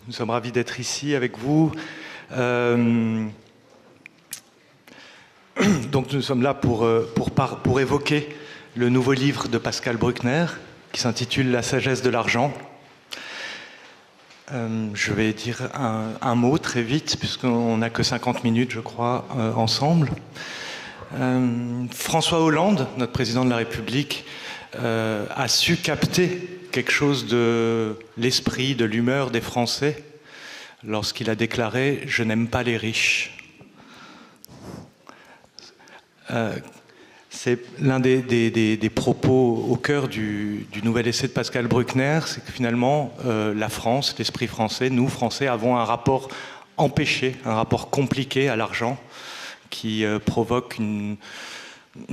Nous sommes ravis d'être ici avec vous. Donc nous sommes là pour évoquer le nouveau livre de Pascal Bruckner qui s'intitule La sagesse de l'argent. Je vais dire un mot très vite puisqu'on n'a que 50 minutes, je crois, ensemble. François Hollande, notre président de la République, a su capter quelque chose de l'esprit, de l'humeur des Français lorsqu'il a déclaré « Je n'aime pas les riches ». C'est l'un des propos au cœur du nouvel essai de Pascal Bruckner, c'est que finalement la France, l'esprit français, nous Français avons un rapport empêché, un rapport compliqué à l'argent qui provoque une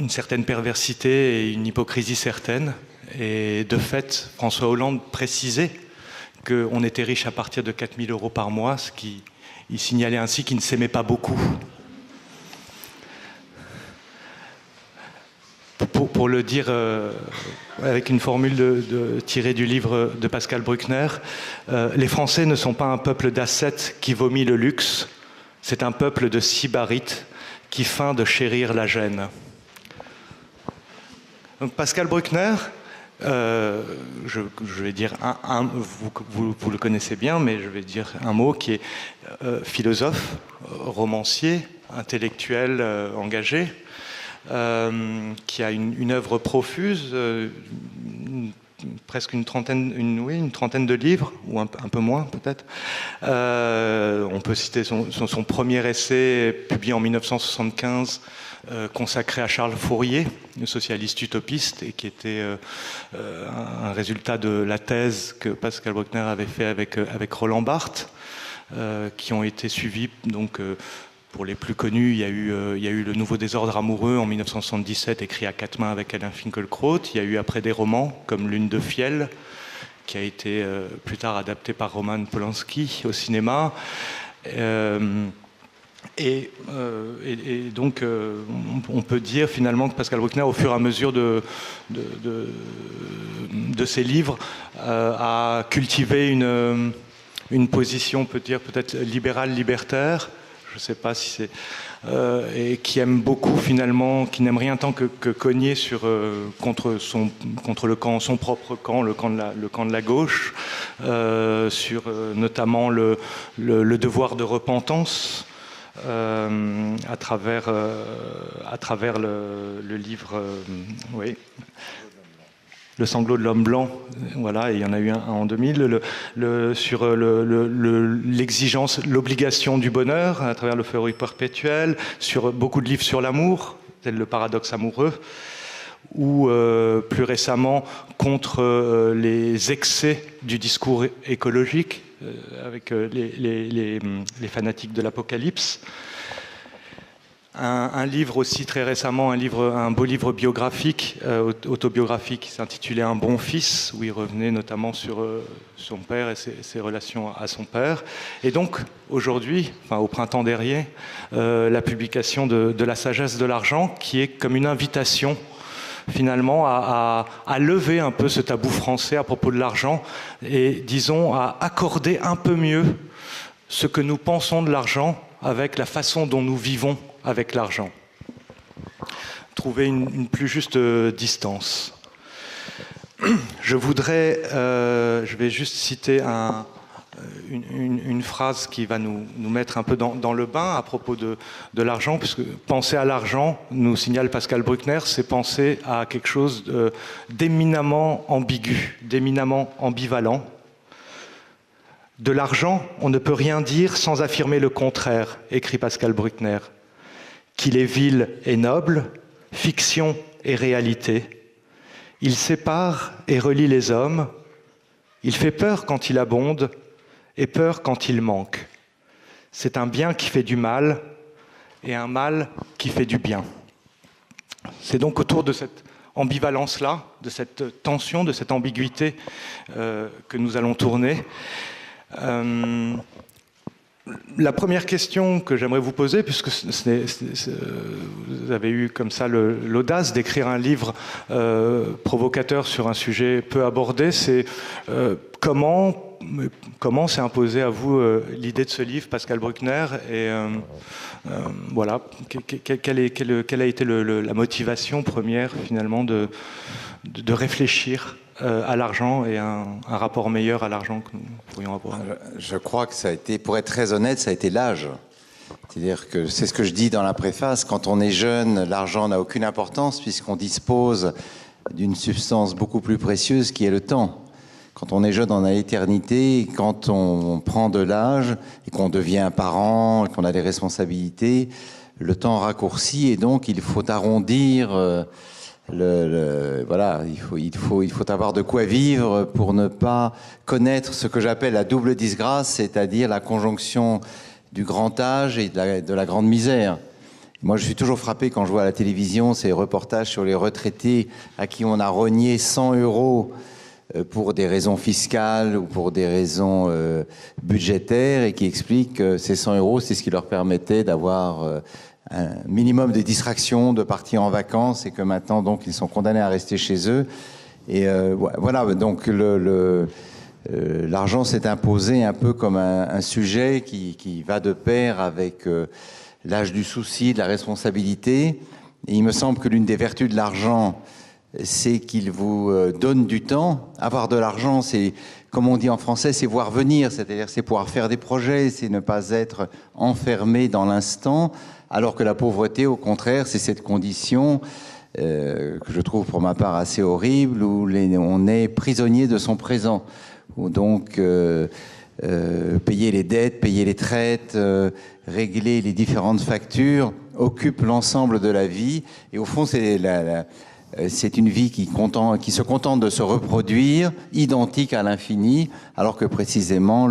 certaine perversité et une hypocrisie certaine. Et de fait, François Hollande précisait qu'on était riche à partir de 4 000 € par mois, ce qui il signalait ainsi qu'il ne s'aimait pas beaucoup. Pour le dire avec une formule tirée du livre de Pascal Bruckner, les Français ne sont pas un peuple d'ascètes qui vomit le luxe, c'est un peuple de sybarites qui feint de chérir la gêne. Donc Pascal Bruckner, je vais dire vous le connaissez bien, mais je vais dire un mot qui est philosophe, romancier, intellectuel engagé, qui a une œuvre profuse, presque une trentaine de livres, ou un peu moins peut-être. On peut citer son premier essai publié en 1975, consacré à Charles Fourier, le socialiste utopiste, et qui était un résultat de la thèse que Pascal Bruckner avait fait avec Roland Barthes, qui ont été suivis donc. Pour les plus connus, il y a eu Le Nouveau désordre amoureux en 1977, écrit à 4 mains avec Alain Finkielkraut. Il y a eu après des romans comme Lune de Fiel, qui a été plus tard adapté par Roman Polanski au cinéma. Et donc, on peut dire finalement que Pascal Bruckner, au fur et à mesure de ses livres, a cultivé une position, peut-être libérale, libertaire. Je ne sais pas si c'est... et qui aime beaucoup finalement, qui n'aime rien tant que cogner contre son propre camp, le camp de la gauche, sur notamment le devoir de repentance, à travers le livre... oui. Le sanglot de l'homme blanc, voilà, et il y en a eu un en 2000, sur l'exigence, l'obligation du bonheur à travers le feu perpétuel, sur beaucoup de livres sur l'amour, tel Le paradoxe amoureux, ou plus récemment contre les excès du discours écologique, avec les fanatiques de l'apocalypse. Un livre aussi très récemment, un beau livre biographique, autobiographique, qui s'intitulait Un bon fils, où il revenait notamment sur son père et ses relations à son père. Et donc aujourd'hui, au printemps dernier, la publication de La sagesse de l'argent, qui est comme une invitation finalement à lever un peu ce tabou français à propos de l'argent et, disons, à accorder un peu mieux ce que nous pensons de l'argent avec la façon dont nous vivons avec l'argent. Trouver une plus juste distance. Je vais juste citer une phrase qui va nous mettre un peu dans le bain à propos de l'argent, puisque penser à l'argent, nous signale Pascal Bruckner, c'est penser à quelque chose d'éminemment ambigu, d'éminemment ambivalent. De l'argent, on ne peut rien dire sans affirmer le contraire, écrit Pascal Bruckner. Qu'il est vil et noble, fiction et réalité. Il sépare et relie les hommes. Il fait peur quand il abonde et peur quand il manque. C'est un bien qui fait du mal et un mal qui fait du bien. C'est donc autour de cette ambivalence-là, de cette tension, de cette ambiguïté que nous allons tourner. La première question que j'aimerais vous poser, puisque vous avez eu comme ça l'audace d'écrire un livre provocateur sur un sujet peu abordé, c'est comment s'est imposée à vous l'idée de ce livre, Pascal Bruckner, et voilà, quelle a été la motivation première finalement de réfléchir à l'argent et un rapport meilleur à l'argent que nous pourrions avoir? Je crois que ça a été, pour être très honnête, ça a été l'âge. C'est-à-dire que c'est ce que je dis dans la préface, quand on est jeune, l'argent n'a aucune importance puisqu'on dispose d'une substance beaucoup plus précieuse qui est le temps. Quand on est jeune, on a l'éternité. Quand on prend de l'âge et qu'on devient parent, et qu'on a des responsabilités, le temps raccourcit et donc il faut arrondir. Voilà, il faut avoir de quoi vivre pour ne pas connaître ce que j'appelle la double disgrâce, c'est-à-dire la conjonction du grand âge et de la grande misère. Moi, je suis toujours frappé quand je vois à la télévision ces reportages sur les retraités à qui on a rogné 100 € pour des raisons fiscales ou pour des raisons budgétaires et qui expliquent que ces 100 €, c'est ce qui leur permettait d'avoir un minimum de distraction, de partir en vacances et que maintenant, donc, ils sont condamnés à rester chez eux. Et voilà, donc l'argent s'est imposé un peu comme un sujet qui va de pair avec l'âge du souci, de la responsabilité. Et il me semble que l'une des vertus de l'argent, c'est qu'il vous donne du temps. Avoir de l'argent, c'est, comme on dit en français, c'est voir venir, c'est-à-dire c'est pouvoir faire des projets, c'est ne pas être enfermé dans l'instant, alors que la pauvreté, au contraire, c'est cette condition que je trouve pour ma part assez horrible, où on est prisonnier de son présent, où donc payer les dettes, payer les traites, régler les différentes factures occupe l'ensemble de la vie, et au fond, c'est une vie qui se contente de se reproduire, identique à l'infini, alors que précisément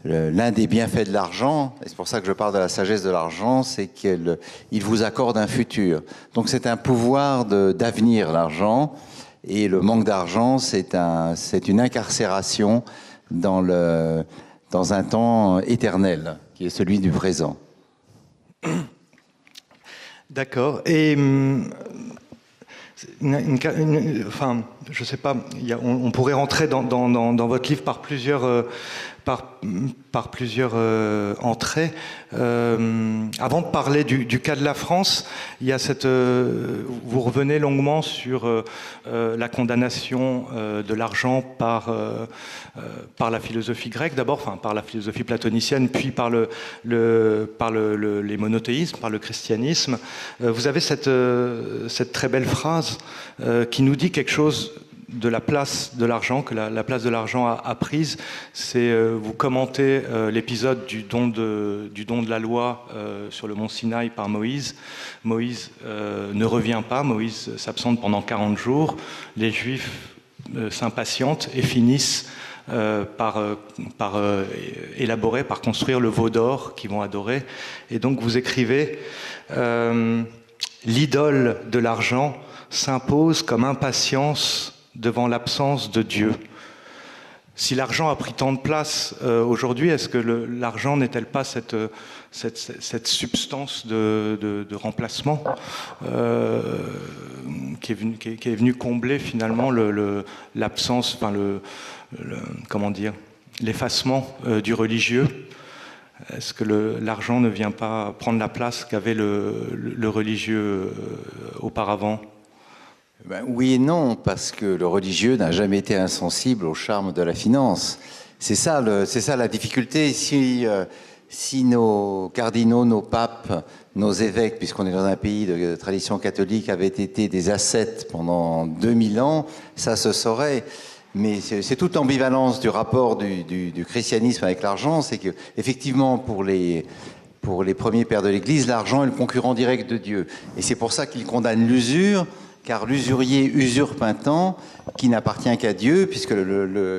l'un des bienfaits de l'argent, et c'est pour ça que je parle de la sagesse de l'argent, c'est qu'il vous accorde un futur. Donc c'est un pouvoir d'avenir, l'argent, et le manque d'argent, c'est une incarcération dans un temps éternel, qui est celui du présent. D'accord. Et enfin, je sais pas, on pourrait rentrer dans votre livre par plusieurs entrées. Avant de parler du cas de la France, il y a vous revenez longuement sur la condamnation de l'argent par la philosophie grecque, d'abord, enfin par la philosophie platonicienne, puis par les monothéismes, par le christianisme. Vous avez cette très belle phrase qui nous dit quelque chose de la place de l'argent, que la place de l'argent a prise. C'est vous commentez l'épisode du don de la loi sur le mont Sinaï par Moïse. Moïse ne revient pas, Moïse s'absente pendant 40 jours. Les Juifs s'impatientent et finissent par élaborer, par construire le veau d'or qu'ils vont adorer. Et donc vous écrivez l'idole de l'argent s'impose comme impatience devant l'absence de Dieu. Si l'argent a pris tant de place aujourd'hui, est-ce que l'argent n'est-elle pas cette substance de remplacement qui est venue combler finalement l'absence, enfin comment dire, l'effacement du religieux? Est-ce que l'argent ne vient pas prendre la place qu'avait le religieux auparavant? Ben, oui et non, parce que le religieux n'a jamais été insensible au charme de la finance. C'est ça la difficulté. Si nos cardinaux, nos papes, nos évêques, puisqu'on est dans un pays de tradition catholique, avaient été des ascètes pendant 2000 ans, ça se saurait. Mais c'est toute l'ambivalence du rapport du christianisme avec l'argent, c'est que effectivement pour les premiers pères de l'Église, l'argent est le concurrent direct de Dieu. Et c'est pour ça qu'ils condamnent l'usure, car l'usurier usurpe un temps qui n'appartient qu'à Dieu, puisque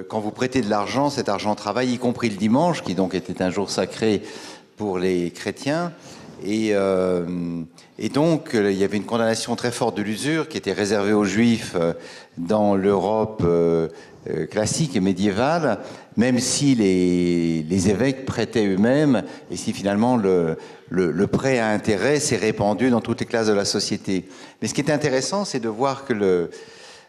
quand vous prêtez de l'argent, cet argent travaille, y compris le dimanche, qui donc était un jour sacré pour les chrétiens. Et donc, il y avait une condamnation très forte de l'usure qui était réservée aux Juifs dans l'Europe classique et médiévale, même si les évêques prêtaient eux-mêmes, et si finalement le prêt à intérêt s'est répandu dans toutes les classes de la société. Mais ce qui est intéressant, c'est de voir que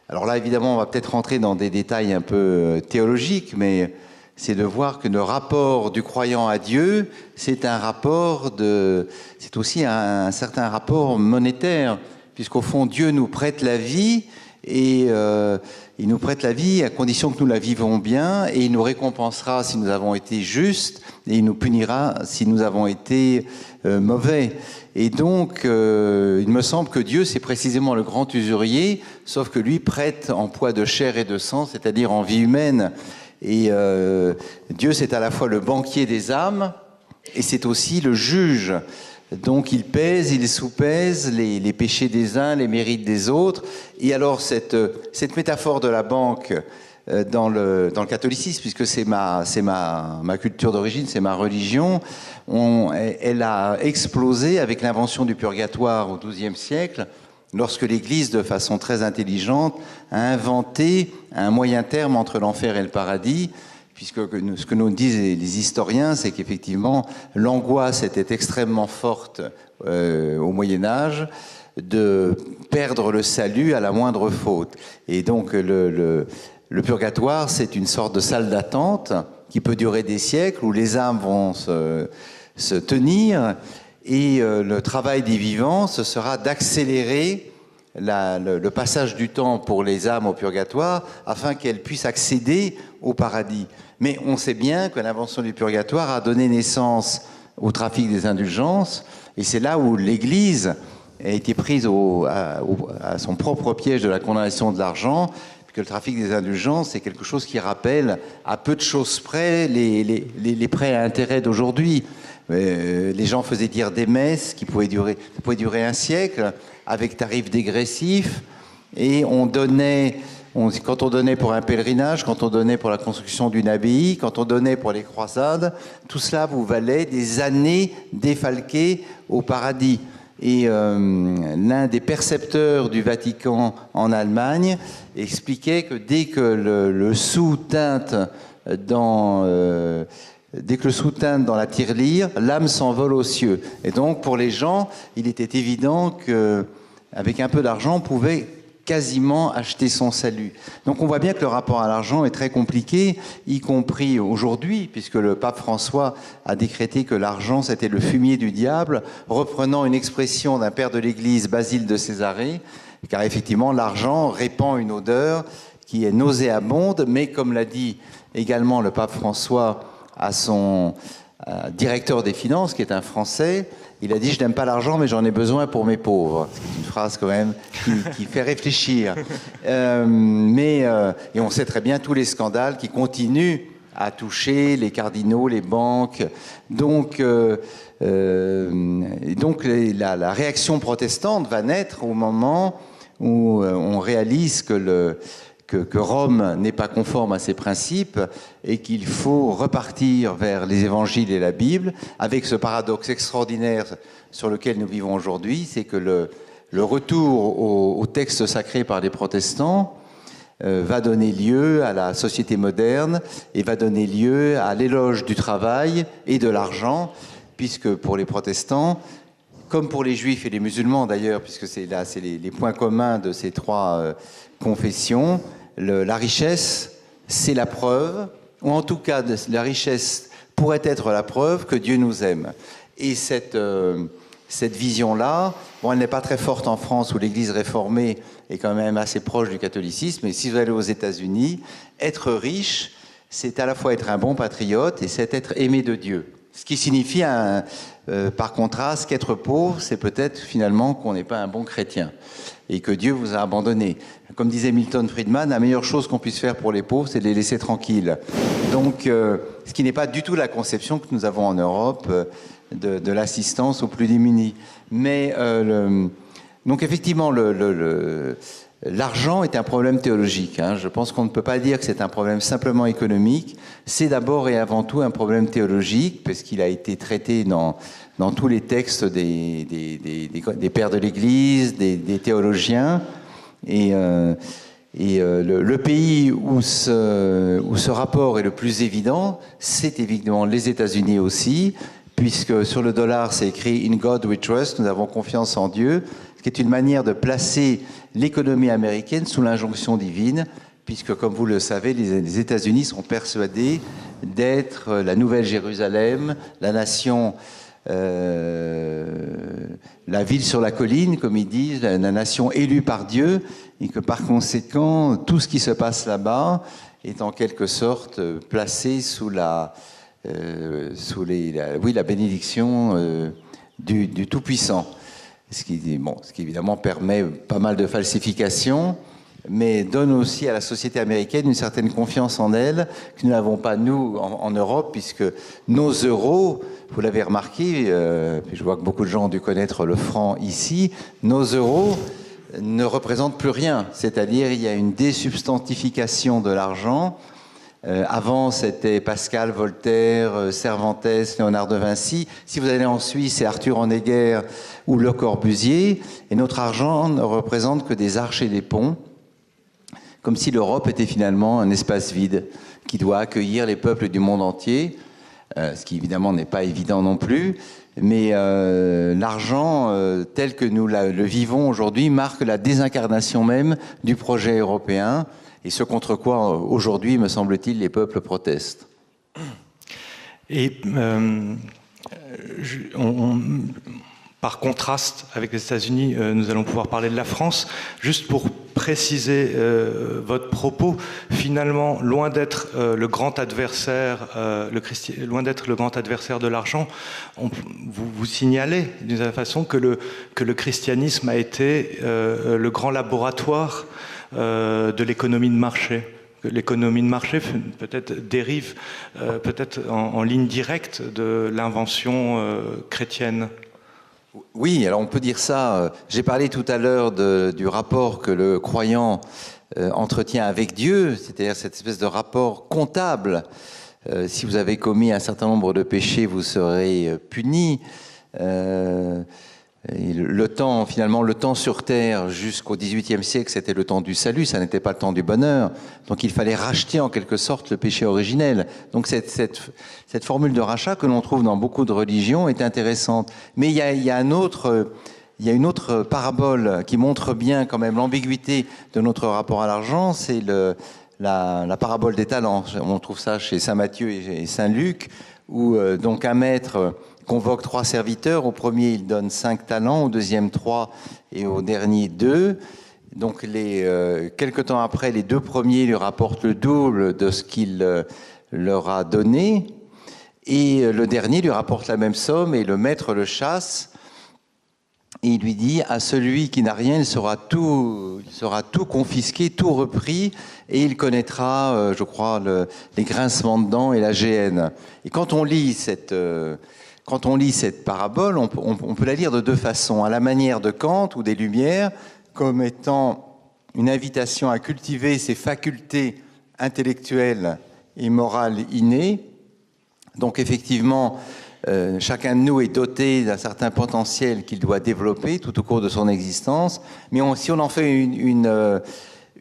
Alors là, évidemment, on va peut-être rentrer dans des détails un peu théologiques, mais c'est de voir que le rapport du croyant à Dieu, c'est aussi un certain rapport monétaire, puisqu'au fond, Dieu nous prête la vie, et il nous prête la vie à condition que nous la vivons bien, et il nous récompensera si nous avons été justes, et il nous punira si nous avons été mauvais. Et donc, il me semble que Dieu, c'est précisément le grand usurier, sauf que lui prête en poids de chair et de sang, c'est-à-dire en vie humaine. Et Dieu, c'est à la fois le banquier des âmes, et c'est aussi le juge. Donc il pèse, il soupèse les péchés des uns, les mérites des autres. Et alors cette métaphore de la banque dans le catholicisme, puisque c'est ma culture d'origine, c'est ma religion, elle a explosé avec l'invention du purgatoire au XIIe siècle, lorsque l'Église, de façon très intelligente, a inventé un moyen terme entre l'enfer et le paradis, puisque ce que nous disent les historiens, c'est qu'effectivement, l'angoisse était extrêmement forte au Moyen-Âge de perdre le salut à la moindre faute. Et donc, le purgatoire, c'est une sorte de salle d'attente qui peut durer des siècles, où les âmes vont se tenir, et le travail des vivants, ce sera d'accélérer le passage du temps pour les âmes au purgatoire, afin qu'elles puissent accéder au paradis. Mais on sait bien que l'invention du purgatoire a donné naissance au trafic des indulgences, et c'est là où l'Église a été prise à son propre piège de la condamnation de l'argent, puisque le trafic des indulgences, c'est quelque chose qui rappelle à peu de choses près les prêts à intérêt d'aujourd'hui. Les gens faisaient dire des messes qui pouvaient durer un siècle, avec tarifs dégressifs, et quand on donnait pour un pèlerinage, quand on donnait pour la construction d'une abbaye, quand on donnait pour les croisades, tout cela vous valait des années défalquées au paradis. Et l'un des percepteurs du Vatican en Allemagne expliquait que dès que le sou teinte dans la tirelire, l'âme s'envole aux cieux. Et donc, pour les gens, il était évident qu'avec un peu d'argent, on pouvait quasiment acheter son salut. Donc on voit bien que le rapport à l'argent est très compliqué, y compris aujourd'hui, puisque le pape François a décrété que l'argent c'était le fumier du diable, reprenant une expression d'un père de l'Église, Basile de Césarée, car effectivement l'argent répand une odeur qui est nauséabonde, mais comme l'a dit également le pape François à son directeur des finances, qui est un Français, il a dit « Je n'aime pas l'argent, mais j'en ai besoin pour mes pauvres ». C'est une phrase quand même qui fait réfléchir. Et on sait très bien tous les scandales qui continuent à toucher les cardinaux, les banques. Donc la réaction protestante va naître au moment où on réalise que Rome n'est pas conforme à ses principes et qu'il faut repartir vers les évangiles et la Bible, avec ce paradoxe extraordinaire sur lequel nous vivons aujourd'hui, c'est que le retour au texte sacré par les protestants va donner lieu à la société moderne et va donner lieu à l'éloge du travail et de l'argent, puisque pour les protestants, comme pour les juifs et les musulmans d'ailleurs, puisque c'est les points communs de ces trois confessions, la richesse, c'est la preuve, ou en tout cas, la richesse pourrait être la preuve que Dieu nous aime. Et cette vision-là, elle n'est pas très forte en France, où l'Église réformée est quand même assez proche du catholicisme, mais si vous allez aux États-Unis, être riche, c'est à la fois être un bon patriote et c'est être aimé de Dieu. Ce qui signifie, par contraste, qu'être pauvre, c'est peut-être finalement qu'on n'est pas un bon chrétien et que Dieu vous a abandonné. Comme disait Milton Friedman, la meilleure chose qu'on puisse faire pour les pauvres, c'est de les laisser tranquilles. Donc, ce qui n'est pas du tout la conception que nous avons en Europe de l'assistance aux plus démunis. Mais, donc effectivement, l'argent est un problème théologique. Je pense qu'on ne peut pas dire que c'est un problème simplement économique. C'est d'abord et avant tout un problème théologique, parce qu'il a été traité dans tous les textes des pères de l'Église, des théologiens. Et le pays où ce rapport est le plus évident, c'est évidemment les États-Unis aussi, puisque sur le dollar, c'est écrit « In God we trust », nous avons confiance en Dieu, ce qui est une manière de placer l'économie américaine sous l'injonction divine, puisque, comme vous le savez, les États-Unis sont persuadés d'être la Nouvelle Jérusalem, la nation, la ville sur la colline, comme ils disent, la nation élue par Dieu, et que par conséquent, tout ce qui se passe là-bas est en quelque sorte placé sous la bénédiction du Tout-Puissant. Ce qui évidemment permet pas mal de falsifications, mais donne aussi à la société américaine une certaine confiance en elle, que nous n'avons pas, nous, en Europe, puisque nos euros, vous l'avez remarqué, je vois que beaucoup de gens ont dû connaître le franc ici, nos euros ne représentent plus rien, c'est-à-dire il y a une désubstantification de l'argent. Avant, c'était Pascal, Voltaire, Cervantes, Léonard de Vinci. Si vous allez en Suisse, c'est Arthur Honegger ou Le Corbusier. Et notre argent ne représente que des arches et des ponts, comme si l'Europe était finalement un espace vide qui doit accueillir les peuples du monde entier, ce qui évidemment n'est pas évident non plus. Mais l'argent, tel que nous le vivons aujourd'hui, marque la désincarnation même du projet européen. Et ce contre quoi, aujourd'hui, me semble-t-il, les peuples protestent. Et par contraste avec les États-Unis, nous allons pouvoir parler de la France. Juste pour préciser votre propos, finalement, loin d'être le grand adversaire, loin d'être le grand adversaire de l'argent, vous signalez d'une certaine façon que le christianisme a été le grand laboratoire de l'économie de marché. L'économie de marché peut-être dérive peut-être en ligne directe de l'invention chrétienne. Oui, alors on peut dire ça. J'ai parlé tout à l'heure du rapport que le croyant entretient avec Dieu, c'est-à-dire cette espèce de rapport comptable. Si vous avez commis un certain nombre de péchés, vous serez puni. Et le temps sur Terre jusqu'au XVIIIe siècle, c'était le temps du salut, ça n'était pas le temps du bonheur. Donc il fallait racheter en quelque sorte le péché originel. Donc cette formule de rachat que l'on trouve dans beaucoup de religions est intéressante. Mais il y a une autre parabole qui montre bien quand même l'ambiguïté de notre rapport à l'argent, c'est la parabole des talents. On trouve ça chez Saint Matthieu et Saint Luc, où donc un maître convoque 3 serviteurs. Au premier, il donne 5 talents, au deuxième 3 et au dernier 2. Donc quelque temps après, les 2 premiers lui rapportent le double de ce qu'il leur a donné, et le dernier lui rapporte la même somme, et le maître le chasse, et il lui dit: à celui qui n'a rien, il sera tout confisqué, tout repris, et il connaîtra, je crois, les grincements de dents et la géhenne. Et quand on lit cette parabole, on peut la lire de 2 façons, à la manière de Kant ou des Lumières, comme étant une invitation à cultiver ses facultés intellectuelles et morales innées. Donc effectivement, chacun de nous est doté d'un certain potentiel qu'il doit développer tout au cours de son existence, mais si on en fait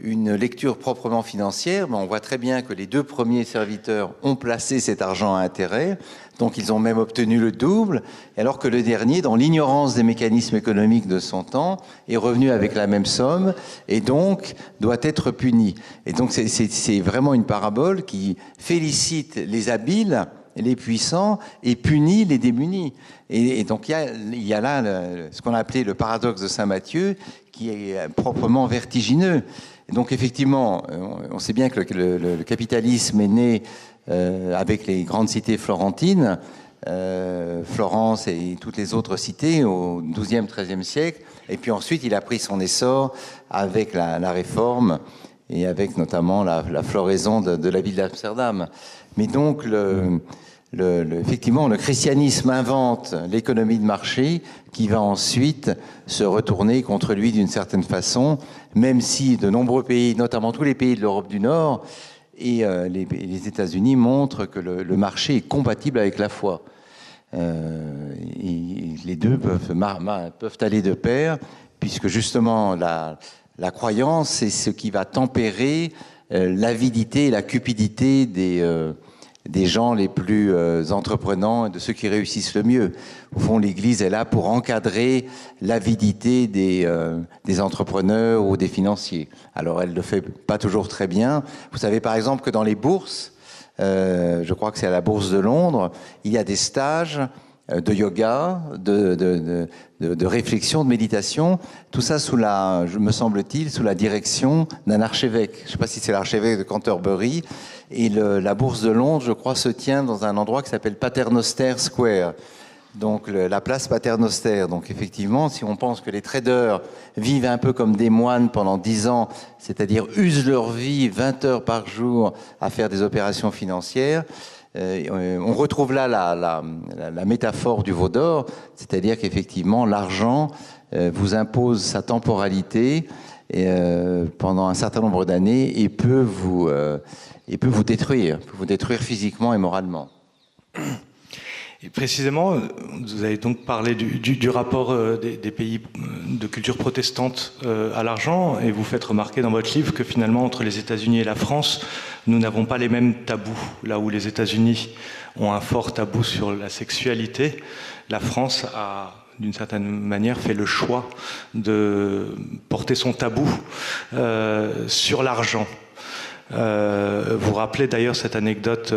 une lecture proprement financière, on voit très bien que les 2 premiers serviteurs ont placé cet argent à intérêt, donc ils ont même obtenu le double, alors que le dernier, dans l'ignorance des mécanismes économiques de son temps, est revenu avec la même somme et donc doit être puni. Et donc c'est vraiment une parabole qui félicite les habiles, les puissants, et punit les démunis. Et donc il y a là ce qu'on a appelé le paradoxe de Saint Matthieu, qui est proprement vertigineux. Et donc effectivement, on sait bien que le capitalisme est né avec les grandes cités florentines, Florence et toutes les autres cités au XIIe, XIIIe siècle, et puis ensuite il a pris son essor avec la Réforme et avec notamment la floraison de la ville d'Amsterdam. Mais donc effectivement, le christianisme invente l'économie de marché qui va ensuite se retourner contre lui d'une certaine façon, même si de nombreux pays, notamment tous les pays de l'Europe du Nord et les États-Unis, montrent que le marché est compatible avec la foi. Et les deux peuvent aller de pair, puisque justement la croyance, c'est ce qui va tempérer l'avidité et la cupidité des des gens les plus entreprenants et de ceux qui réussissent le mieux. Au fond, l'Église est là pour encadrer l'avidité des entrepreneurs ou des financiers. Alors, elle ne le fait pas toujours très bien. Vous savez, par exemple, que dans les bourses, je crois que c'est à la Bourse de Londres, il y a des stages de yoga, de réflexion, de méditation, tout ça sous la, me semble-t-il, sous la direction d'un archevêque. Je ne sais pas si c'est l'archevêque de Canterbury. Et la Bourse de Londres, je crois, se tient dans un endroit qui s'appelle Paternoster Square. Donc la place Paternoster. Donc effectivement, si on pense que les traders vivent un peu comme des moines pendant 10 ans, c'est-à-dire usent leur vie 20 heures par jour à faire des opérations financières, on retrouve là la métaphore du veau d'or, c'est-à-dire qu'effectivement l'argent vous impose sa temporalité pendant un certain nombre d'années et peut vous détruire physiquement et moralement. Et précisément, vous avez donc parlé du rapport des pays de culture protestante à l'argent, et vous faites remarquer dans votre livre que finalement, entre les États-Unis et la France, nous n'avons pas les mêmes tabous. Là où les États-Unis ont un fort tabou sur la sexualité, la France a, d'une certaine manière, fait le choix de porter son tabou sur l'argent. Vous rappelez d'ailleurs cette anecdote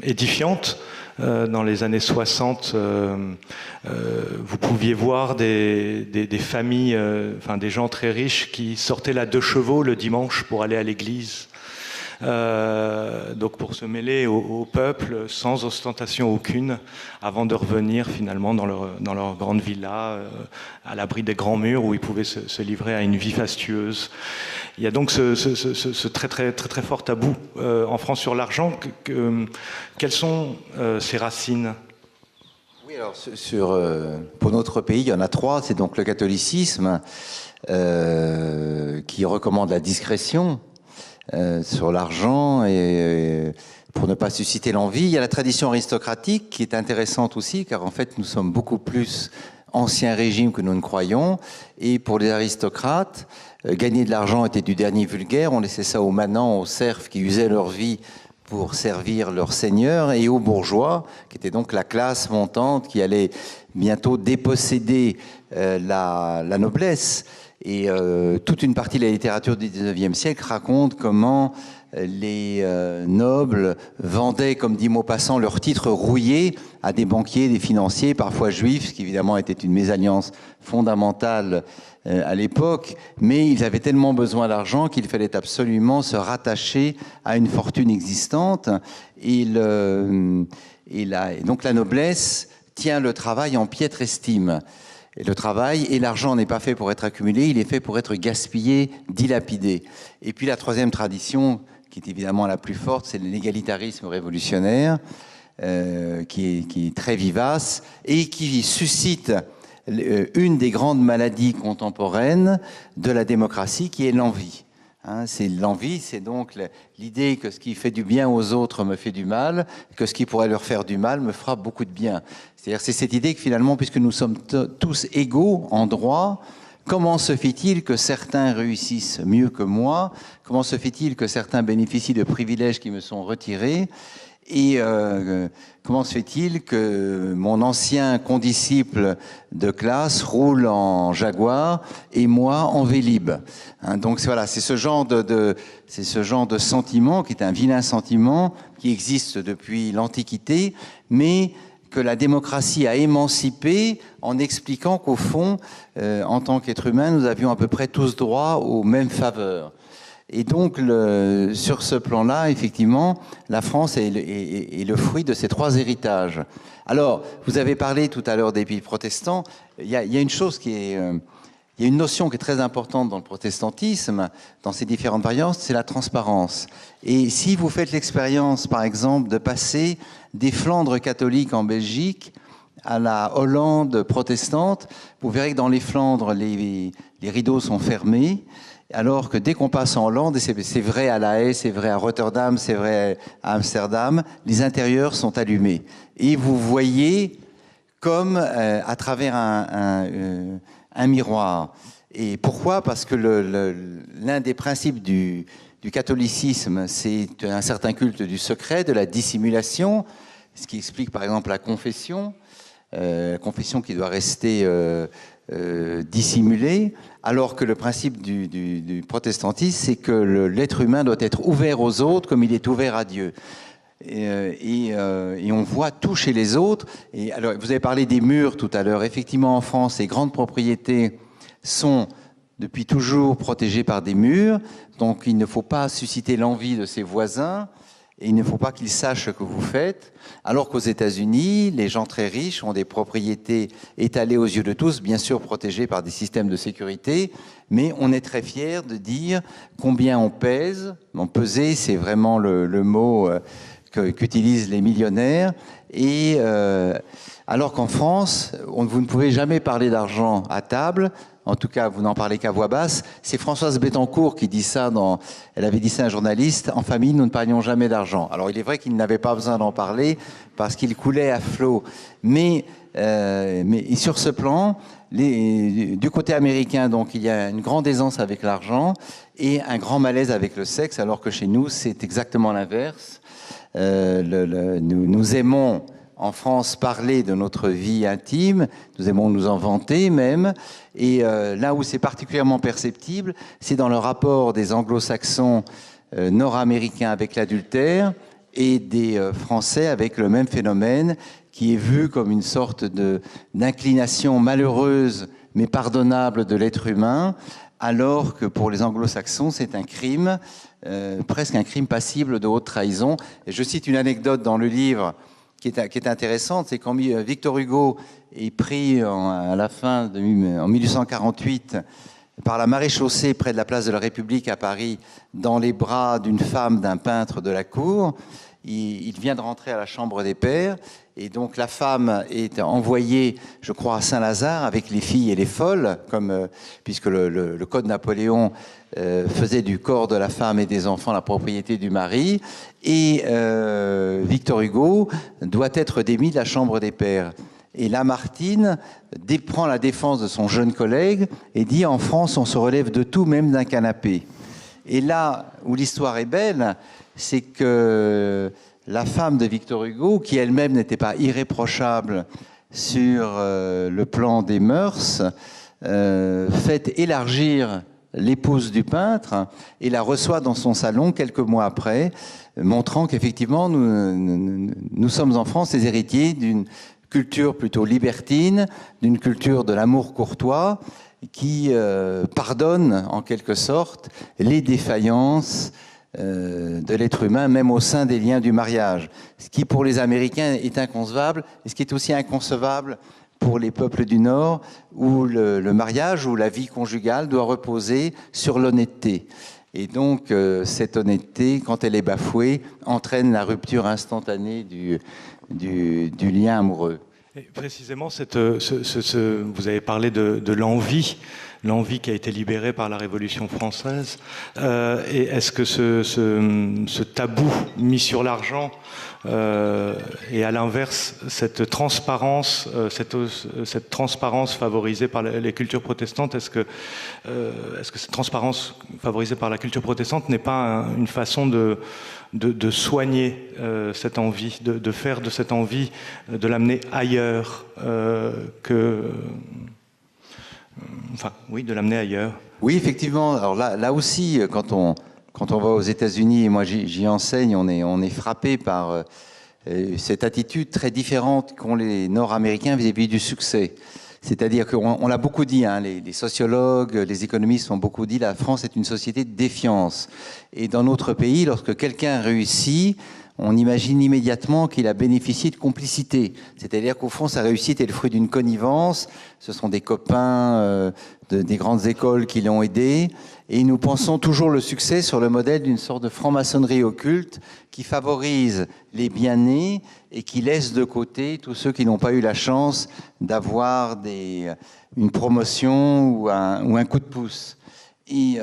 édifiante. Dans les années 60, vous pouviez voir des familles, enfin des gens très riches qui sortaient là 2 chevaux le dimanche pour aller à l'église. Donc pour se mêler au peuple sans ostentation aucune, avant de revenir finalement dans leur grande villa, à l'abri des grands murs où ils pouvaient se livrer à une vie fastueuse. Il y a donc ce très fort tabou en France sur l'argent. Quelles sont ses racines ? Oui, alors pour notre pays, il y en a 3. C'est donc le catholicisme qui recommande la discrétion sur l'argent et pour ne pas susciter l'envie. Il y a la tradition aristocratique qui est intéressante aussi, car en fait nous sommes beaucoup plus ancien régime que nous ne croyons. Et pour les aristocrates, gagner de l'argent était du dernier vulgaire. On laissait ça aux manants, aux serfs qui usaient leur vie pour servir leur seigneur, et aux bourgeois, qui était donc la classe montante qui allait bientôt déposséder la noblesse. Et toute une partie de la littérature du XIXe siècle raconte comment les nobles vendaient, comme dit Maupassant, leurs titres rouillés à des banquiers, des financiers, parfois juifs, ce qui évidemment était une mésalliance fondamentale à l'époque, mais ils avaient tellement besoin d'argent qu'il fallait absolument se rattacher à une fortune existante. Et donc la noblesse tient le travail en piètre estime. Et le travail et l'argent n'est pas fait pour être accumulé, il est fait pour être gaspillé, dilapidé. Et puis la 3e tradition, qui est évidemment la plus forte, c'est l'égalitarisme révolutionnaire, qui est très vivace et qui suscite une des grandes maladies contemporaines de la démocratie, qui est l'envie. L'envie, c'est donc l'idée que ce qui fait du bien aux autres me fait du mal, que ce qui pourrait leur faire du mal me fera beaucoup de bien. C'est-à-dire, c'est cette idée que finalement, puisque nous sommes tous égaux en droit, comment se fait-il que certains réussissent mieux que moi? Comment se fait-il que certains bénéficient de privilèges qui me sont retirés? Et comment se fait-il que mon ancien condisciple de classe roule en Jaguar et moi en Vélib? Donc voilà, c'est ce genre de sentiment qui est un vilain sentiment qui existe depuis l'Antiquité, mais que la démocratie a émancipé en expliquant qu'au fond, en tant qu'être humain, nous avions à peu près tous droit aux mêmes faveurs. Et donc, sur ce plan-là, effectivement, la France est le fruit de ces 3 héritages. Alors, vous avez parlé tout à l'heure des pays protestants. Il y a une chose il y a une notion qui est très importante dans le protestantisme, dans ses différentes variantes, c'est la transparence. Et si vous faites l'expérience, par exemple, de passer des Flandres catholiques en Belgique à la Hollande protestante, vous verrez que dans les Flandres, les rideaux sont fermés, alors que dès qu'on passe en Hollande, et c'est vrai à La Haye, c'est vrai à Rotterdam, c'est vrai à Amsterdam, les intérieurs sont allumés. Et vous voyez comme à travers un miroir. Et pourquoi? Parce que l'un des principes du du catholicisme, c'est un certain culte du secret, de la dissimulation, ce qui explique par exemple la confession qui doit rester dissimulée, alors que le principe du protestantisme, c'est que l'être humain doit être ouvert aux autres comme il est ouvert à Dieu. Et on voit tout chez les autres. Et alors, vous avez parlé des murs tout à l'heure. Effectivement, en France, les grandes propriétés sont depuis toujours protégées par des murs. Donc, il ne faut pas susciter l'envie de ses voisins. Et il ne faut pas qu'ils sachent ce que vous faites. Alors qu'aux États-Unis, les gens très riches ont des propriétés étalées aux yeux de tous, bien sûr protégées par des systèmes de sécurité, mais on est très fiers de dire combien on pèse. Bon, peser, c'est vraiment le mot qu'utilisent les millionnaires. Et alors qu'en France, vous ne pouvez jamais parler d'argent à table. En tout cas, vous n'en parlez qu'à voix basse. C'est Françoise Bettencourt qui dit ça. Elle avait dit ça à un journaliste. En famille, nous ne parlions jamais d'argent. Alors, il est vrai qu'il n'avait pas besoin d'en parler parce qu'il coulait à flot. Mais sur ce plan, du côté américain, donc, il y a une grande aisance avec l'argent et un grand malaise avec le sexe, alors que chez nous, c'est exactement l'inverse. Nous aimons en France parler de notre vie intime, nous aimons nous en vanter même, et là où c'est particulièrement perceptible, c'est dans le rapport des anglo-saxons nord-américains avec l'adultère et des Français avec le même phénomène qui est vu comme une sorte d'inclination malheureuse mais pardonnable de l'être humain, alors que pour les anglo-saxons c'est un crime, presque un crime passible de haute trahison. Et je cite une anecdote dans le livre qui est intéressante, c'est quand Victor Hugo est pris en 1848 par la maréchaussée près de la place de la République à Paris dans les bras d'une femme d'un peintre de la cour. Il vient de rentrer à la Chambre des Pairs et donc la femme est envoyée, je crois, à Saint-Lazare avec les filles et les folles, puisque le code Napoléon faisait du corps de la femme et des enfants la propriété du mari. Et Victor Hugo doit être démis de la Chambre des Pairs. Et Lamartine prend la défense de son jeune collègue et dit « En France, on se relève de tout, même d'un canapé ». Et là où l'histoire est belle, c'est que la femme de Victor Hugo, qui elle-même n'était pas irréprochable sur le plan des mœurs, fait élargir l'épouse du peintre et la reçoit dans son salon quelques mois après, montrant qu'effectivement nous sommes en France les héritiers d'une culture plutôt libertine, d'une culture de l'amour courtois qui pardonne en quelque sorte les défaillances de l'être humain, même au sein des liens du mariage. Ce qui pour les Américains est inconcevable et ce qui est aussi inconcevable pour les peuples du Nord, où le mariage ou la vie conjugale doit reposer sur l'honnêteté. Et donc, cette honnêteté, quand elle est bafouée, entraîne la rupture instantanée du lien amoureux. Et précisément, vous avez parlé de l'envie qui a été libérée par la Révolution française. Et est-ce que ce tabou mis sur l'argent et à l'inverse, cette transparence favorisée par les cultures protestantes, est-ce que cette transparence favorisée par la culture protestante n'est pas une façon de soigner cette envie, de faire de cette envie, de l'amener ailleurs de l'amener ailleurs. Oui, effectivement. Alors là aussi, quand on va aux États-Unis, et moi j'y enseigne, on est frappé par cette attitude très différente qu'ont les Nord-Américains vis-à-vis du succès. C'est-à-dire qu'on l'a beaucoup dit, hein, les sociologues, les économistes ont beaucoup dit, la France est une société de défiance. Et dans notre pays, lorsque quelqu'un réussit, on imagine immédiatement qu'il a bénéficié de complicité. C'est-à-dire qu'au fond, sa réussite est le fruit d'une connivence. Ce sont des copains des grandes écoles qui l'ont aidé. Et nous pensons toujours le succès sur le modèle d'une sorte de franc-maçonnerie occulte qui favorise les bien-nés et qui laisse de côté tous ceux qui n'ont pas eu la chance d'avoir une promotion ou un coup de pouce. Et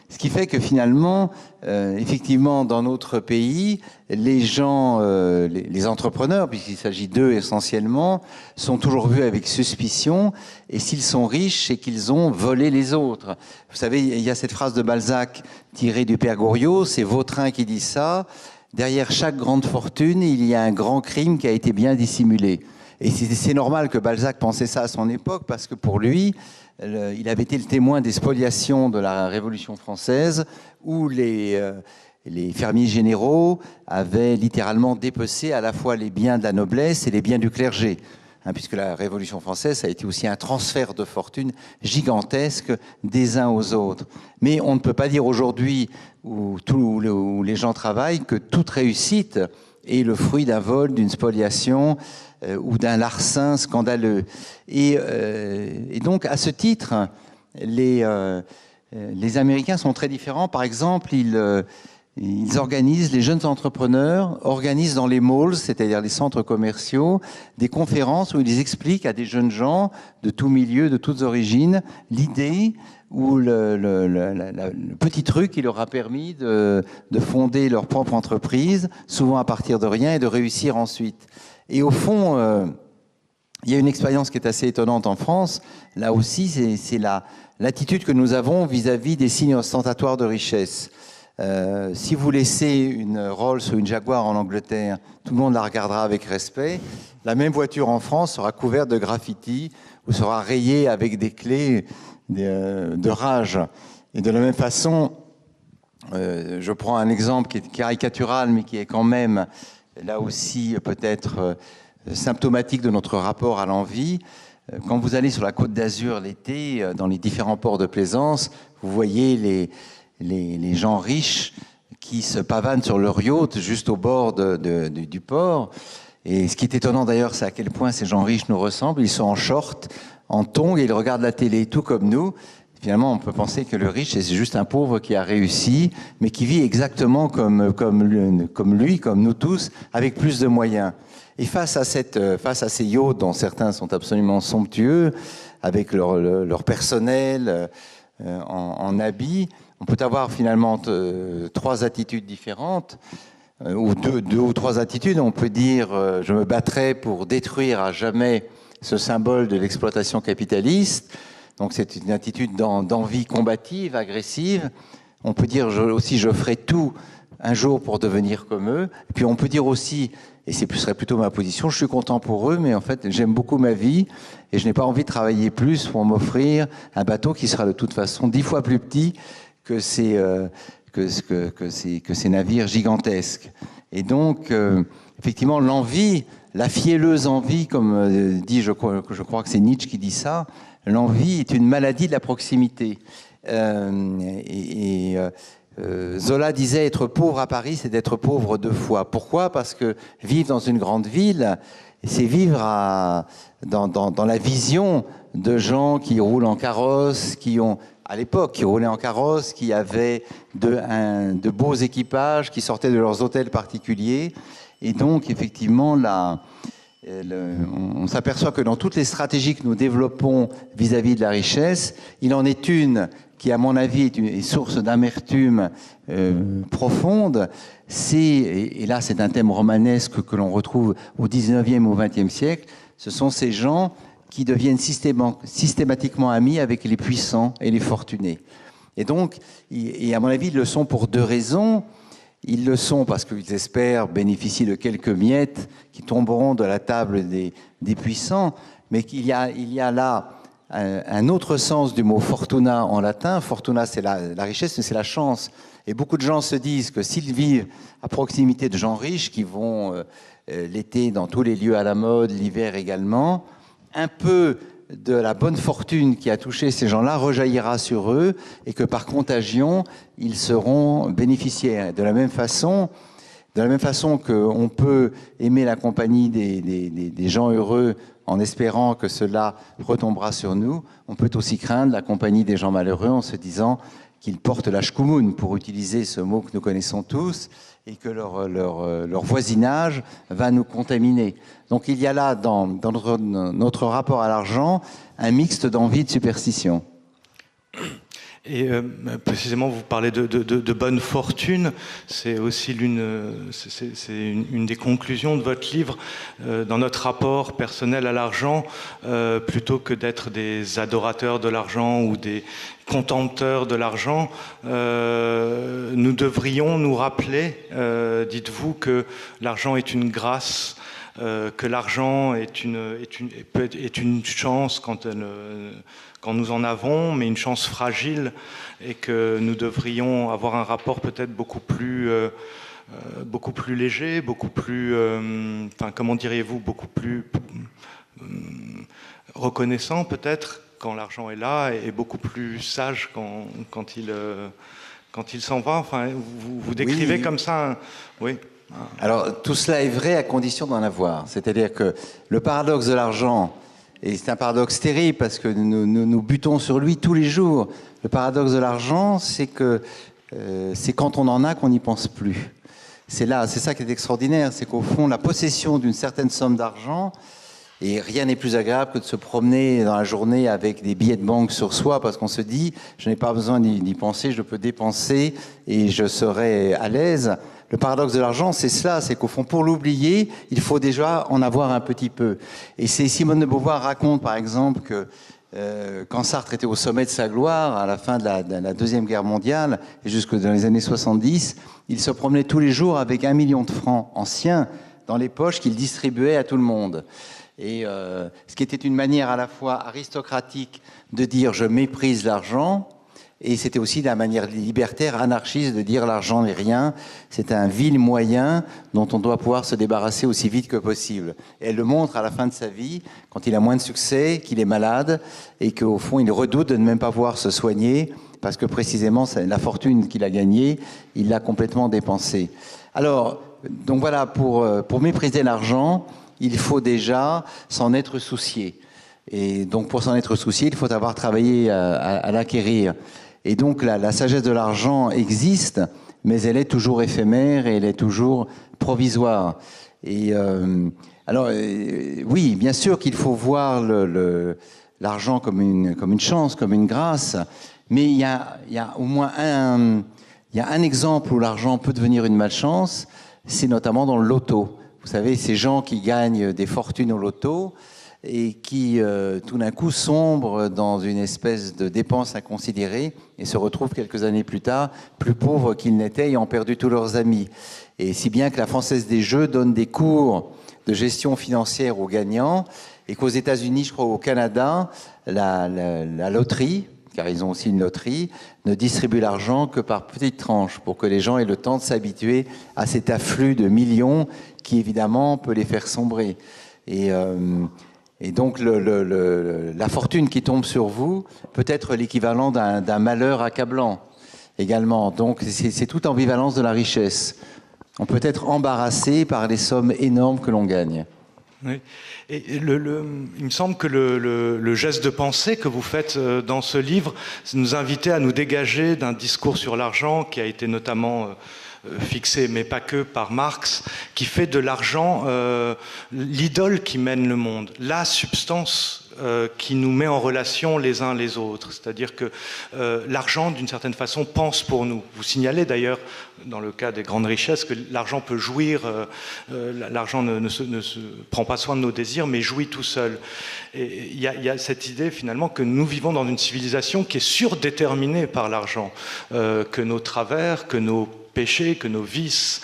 ce qui fait que finalement, effectivement, dans notre pays, les gens, les entrepreneurs, puisqu'il s'agit d'eux essentiellement, sont toujours vus avec suspicion. Et s'ils sont riches, c'est qu'ils ont volé les autres. Vous savez, il y a cette phrase de Balzac tirée du Père Goriot, c'est Vautrin qui dit ça. Derrière chaque grande fortune, il y a un grand crime qui a été bien dissimulé. Et c'est normal que Balzac pensait ça à son époque, parce que pour lui, il avait été le témoin des spoliations de la Révolution française, où les fermiers généraux avaient littéralement dépecé à la fois les biens de la noblesse et les biens du clergé. Puisque la Révolution française a été aussi un transfert de fortune gigantesque des uns aux autres. Mais on ne peut pas dire aujourd'hui, où les gens travaillent, que toute réussite est le fruit d'un vol, d'une spoliation ou d'un larcin scandaleux. Et donc, à ce titre, les Américains sont très différents. Par exemple, ils organisent, les jeunes entrepreneurs organisent dans les malls, c'est-à-dire les centres commerciaux, des conférences où ils expliquent à des jeunes gens de tous milieux, de toutes origines, l'idée ou le petit truc qui leur a permis de fonder leur propre entreprise, souvent à partir de rien, et de réussir ensuite. Et au fond, il y a une expérience qui est assez étonnante en France. Là aussi, c'est l'attitude que nous avons vis-à-vis des signes ostentatoires de richesse. Si vous laissez une Rolls ou une Jaguar en Angleterre, tout le monde la regardera avec respect. La même voiture en France sera couverte de graffitis ou sera rayée avec des clés de rage. Et de la même façon, je prends un exemple qui est caricatural, mais qui est quand même, là aussi, peut-être symptomatique de notre rapport à l'envie. Quand vous allez sur la Côte d'Azur l'été, dans les différents ports de plaisance, vous voyez les gens riches qui se pavanent sur leur yacht juste au bord du port. Et ce qui est étonnant d'ailleurs, c'est à quel point ces gens riches nous ressemblent. Ils sont en short, en tongs, et ils regardent la télé, tout comme nous. Finalement, on peut penser que le riche, c'est juste un pauvre qui a réussi, mais qui vit exactement comme lui, comme nous tous, avec plus de moyens. Et face à ces yachts, dont certains sont absolument somptueux, avec leur personnel en habits, on peut avoir finalement trois attitudes différentes, ou deux ou trois attitudes. On peut dire je me battrai pour détruire à jamais ce symbole de l'exploitation capitaliste. Donc c'est une attitude d'envie combative, agressive. On peut dire aussi je ferai tout un jour pour devenir comme eux. Et puis on peut dire aussi, et ce serait plutôt ma position, je suis content pour eux, mais en fait j'aime beaucoup ma vie et je n'ai pas envie de travailler plus pour m'offrir un bateau qui sera de toute façon 10 fois plus petit que ces navires gigantesques. Et donc, effectivement, l'envie, la fielleuse envie, comme dit, je crois que c'est Nietzsche qui dit ça, l'envie est une maladie de la proximité. Zola disait être pauvre à Paris, c'est d'être pauvre deux fois. Pourquoi ? Parce que vivre dans une grande ville, c'est vivre dans la vision de gens qui roulent en carrosse, qui roulaient en carrosse, qui avaient de beaux équipages, qui sortaient de leurs hôtels particuliers. Et donc, effectivement, on s'aperçoit que dans toutes les stratégies que nous développons vis-à-vis de la richesse, il en est une qui, à mon avis, est source d'amertume profonde. Et là, c'est un thème romanesque que l'on retrouve au XIXe ou au XXe siècle. Ce sont ces gens qui deviennent systématiquement amis avec les puissants et les fortunés. Et donc, à mon avis, ils le sont pour deux raisons. Ils le sont parce qu'ils espèrent bénéficier de quelques miettes qui tomberont de la table des puissants, mais qu'il y a là un autre sens du mot fortuna en latin. Fortuna, c'est la richesse, mais c'est la chance. Et beaucoup de gens se disent que s'ils vivent à proximité de gens riches qui vont l'été dans tous les lieux à la mode, l'hiver également, un peu de la bonne fortune qui a touché ces gens-là rejaillira sur eux et que par contagion, ils seront bénéficiaires. De la même façon qu'on peut aimer la compagnie des gens heureux en espérant que cela retombera sur nous, on peut aussi craindre la compagnie des gens malheureux en se disant qu'ils portent la shkumun, pour utiliser ce mot que nous connaissons tous, et que leur voisinage va nous contaminer. Donc il y a là, dans notre rapport à l'argent, un mixte d'envie et de superstition. Et précisément, vous parlez de bonne fortune. C'est aussi une des conclusions de votre livre. Dans notre rapport personnel à l'argent, plutôt que d'être des adorateurs de l'argent ou des contempteurs de l'argent, nous devrions nous rappeler, dites-vous, que l'argent est une grâce, que l'argent est une chance quand nous en avons, mais une chance fragile, et que nous devrions avoir un rapport peut-être beaucoup plus léger, beaucoup plus, comment diriez-vous, beaucoup plus reconnaissant peut-être quand l'argent est là, et beaucoup plus sage quand il s'en va. Enfin, vous décrivez oui. Comme ça, oui. Alors, tout cela est vrai à condition d'en avoir. C'est-à-dire que le paradoxe de l'argent, et c'est un paradoxe terrible parce que nous butons sur lui tous les jours. Le paradoxe de l'argent, c'est que c'est quand on en a qu'on n'y pense plus. C'est ça qui est extraordinaire, c'est qu'au fond, la possession d'une certaine somme d'argent, et rien n'est plus agréable que de se promener dans la journée avec des billets de banque sur soi parce qu'on se dit, je n'ai pas besoin d'y penser, je peux dépenser et je serai à l'aise. Le paradoxe de l'argent, c'est cela, c'est qu'au fond, pour l'oublier, il faut déjà en avoir un petit peu. Et c'est Simone de Beauvoir raconte, par exemple, que quand Sartre était au sommet de sa gloire, à la fin de la Deuxième Guerre mondiale, et jusque dans les années 70, il se promenait tous les jours avec 1 million de francs anciens dans les poches qu'il distribuait à tout le monde. Et ce qui était une manière à la fois aristocratique de dire « je méprise l'argent », et c'était aussi la manière libertaire, anarchiste de dire l'argent n'est rien, c'est un vil moyen dont on doit pouvoir se débarrasser aussi vite que possible. Et elle le montre à la fin de sa vie, quand il a moins de succès, qu'il est malade et qu'au fond il redoute de ne même pas pouvoir se soigner parce que précisément la fortune qu'il a gagnée, il l'a complètement dépensée. Alors, donc voilà, pour mépriser l'argent, il faut déjà s'en être soucié. Et donc pour s'en être soucié, il faut avoir travaillé à l'acquérir. Et donc la sagesse de l'argent existe, mais elle est toujours éphémère et elle est toujours provisoire. Et oui, bien sûr qu'il faut voir l'argent comme une chance, comme une grâce, mais il y a au moins un exemple où l'argent peut devenir une malchance, c'est notamment dans le loto. Vous savez, ces gens qui gagnent des fortunes au loto et qui, tout d'un coup, sombrent dans une espèce de dépense inconsidérée et se retrouvent quelques années plus tard plus pauvres qu'ils n'étaient, ayant perdu tous leurs amis. Et si bien que la Française des Jeux donne des cours de gestion financière aux gagnants et qu'aux États-Unis, je crois au Canada, la loterie, car ils ont aussi une loterie, ne distribue l'argent que par petites tranches pour que les gens aient le temps de s'habituer à cet afflux de millions qui, évidemment, peut les faire sombrer. Et donc, la fortune qui tombe sur vous peut être l'équivalent d'un malheur accablant également. Donc, c'est toute ambivalence de la richesse. On peut être embarrassé par les sommes énormes que l'on gagne. Oui. Et il me semble que le geste de pensée que vous faites dans ce livre, c'est nous inviter à nous dégager d'un discours sur l'argent qui a été notamment fixé, mais pas que, par Marx, qui fait de l'argent l'idole qui mène le monde, la substance qui nous met en relation les uns les autres. C'est-à-dire que l'argent, d'une certaine façon, pense pour nous. Vous signalez d'ailleurs, dans le cas des grandes richesses, que l'argent peut jouir, l'argent ne se prend pas soin de nos désirs, mais jouit tout seul. Et il y a cette idée, finalement, que nous vivons dans une civilisation qui est surdéterminée par l'argent, que nos travers, que nos péchés, que nos vices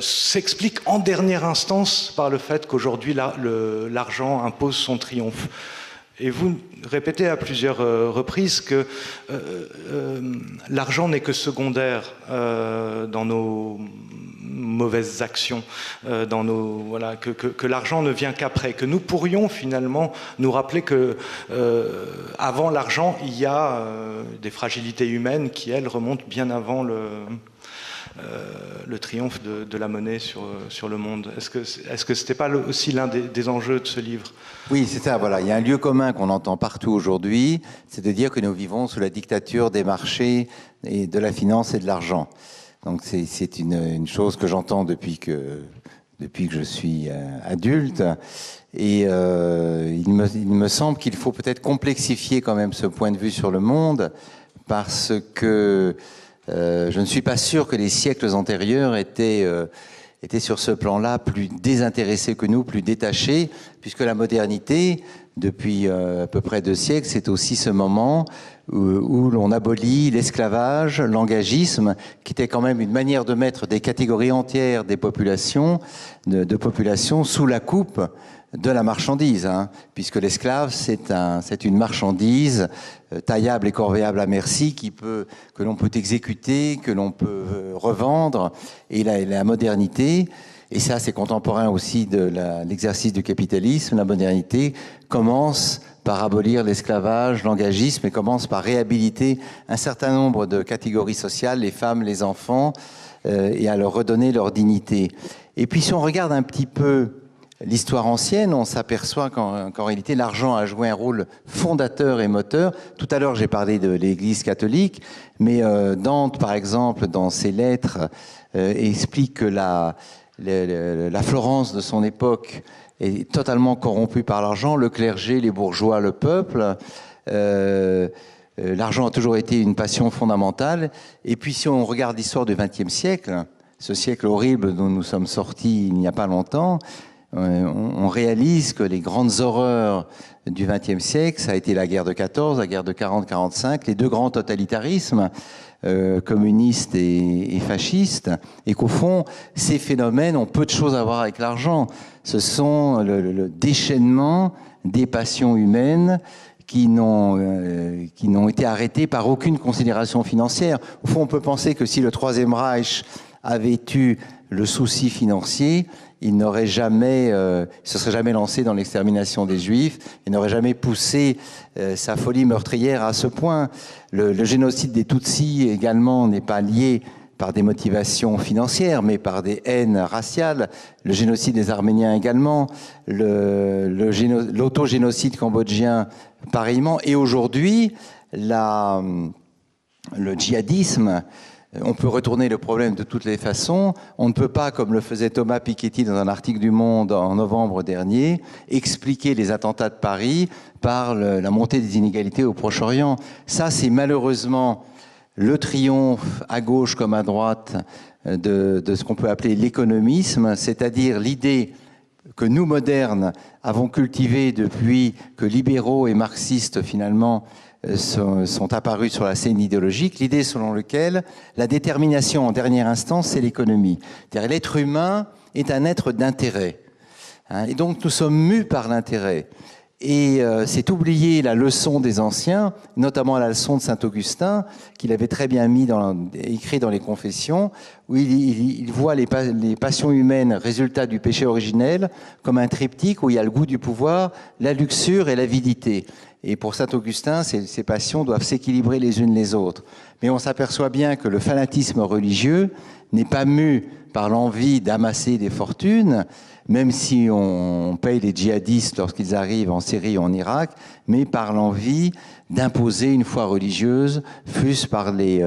s'expliquent en dernière instance par le fait qu'aujourd'hui l'argent impose son triomphe. Et vous répétez à plusieurs reprises que l'argent n'est que secondaire dans nos mauvaises actions, que l'argent ne vient qu'après, que nous pourrions finalement nous rappeler que avant l'argent, il y a des fragilités humaines qui, elles, remontent bien avant le triomphe de la monnaie sur le monde. Est-ce que c'était pas aussi l'un des enjeux de ce livre ? Oui, c'est ça, voilà. Il y a un lieu commun qu'on entend partout aujourd'hui, c'est de dire que nous vivons sous la dictature des marchés et de la finance et de l'argent. Donc c'est une chose que j'entends depuis que je suis adulte. Et il me semble qu'il faut peut-être complexifier quand même ce point de vue sur le monde parce que je ne suis pas sûr que les siècles antérieurs étaient sur ce plan-là plus désintéressés que nous, plus détachés, puisque la modernité, depuis à peu près 2 siècles, c'est aussi ce moment où l'on abolit l'esclavage, l'engagisme, qui était quand même une manière de mettre des catégories entières des populations, de populations sous la coupe de la marchandise, hein, puisque l'esclave, c'est une marchandise taillable et corvéable à merci que l'on peut exécuter, que l'on peut revendre. Et la modernité, et ça c'est contemporain aussi de l'exercice du capitalisme, la modernité commence par abolir l'esclavage, l'engagisme, et commence par réhabiliter un certain nombre de catégories sociales, les femmes, les enfants, et à leur redonner leur dignité. Et puis si on regarde un petit peu l'histoire ancienne, on s'aperçoit qu'en réalité, l'argent a joué un rôle fondateur et moteur. Tout à l'heure, j'ai parlé de l'Église catholique, mais Dante, par exemple, dans ses lettres, explique que la Florence de son époque est totalement corrompue par l'argent, le clergé, les bourgeois, le peuple. L'argent a toujours été une passion fondamentale. Et puis, si on regarde l'histoire du XXe siècle, ce siècle horrible dont nous sommes sortis il n'y a pas longtemps, on réalise que les grandes horreurs du XXe siècle, ça a été la guerre de 14, la guerre de 40-45, les 2 grands totalitarismes, communistes et fascistes, et qu'au fond, ces phénomènes ont peu de choses à voir avec l'argent. Ce sont le déchaînement des passions humaines qui n'ont été arrêtées par aucune considération financière. Au fond, on peut penser que si le Troisième Reich avait eu le souci financier, il n'aurait jamais, se serait jamais lancé dans l'extermination des Juifs, il n'aurait jamais poussé sa folie meurtrière à ce point. Le génocide des Tutsis également n'est pas lié par des motivations financières, mais par des haines raciales. Le génocide des Arméniens également, l'autogénocide cambodgien pareillement. Et aujourd'hui, le djihadisme. On peut retourner le problème de toutes les façons. On ne peut pas, comme le faisait Thomas Piketty dans un article du Monde en novembre dernier, expliquer les attentats de Paris par la montée des inégalités au Proche-Orient. Ça, c'est malheureusement le triomphe, à gauche comme à droite, de ce qu'on peut appeler l'économisme, c'est-à-dire l'idée que nous, modernes, avons cultivée depuis que libéraux et marxistes, finalement, sont apparus sur la scène idéologique, l'idée selon laquelle la détermination en dernière instance, c'est l'économie. C'est-à-dire l'être humain est un être d'intérêt. Et donc nous sommes mus par l'intérêt. Et c'est oublier la leçon des anciens, notamment la leçon de Saint-Augustin, qu'il avait très bien écrit dans les Confessions, où il voit les passions humaines, résultat du péché originel, comme un triptyque où il y a le goût du pouvoir, la luxure et l'avidité. Et pour Saint-Augustin, ces passions doivent s'équilibrer les unes les autres. Mais on s'aperçoit bien que le fanatisme religieux n'est pas mu par l'envie d'amasser des fortunes, même si on paye les djihadistes lorsqu'ils arrivent en Syrie et en Irak, mais par l'envie d'imposer une foi religieuse, fût-ce par les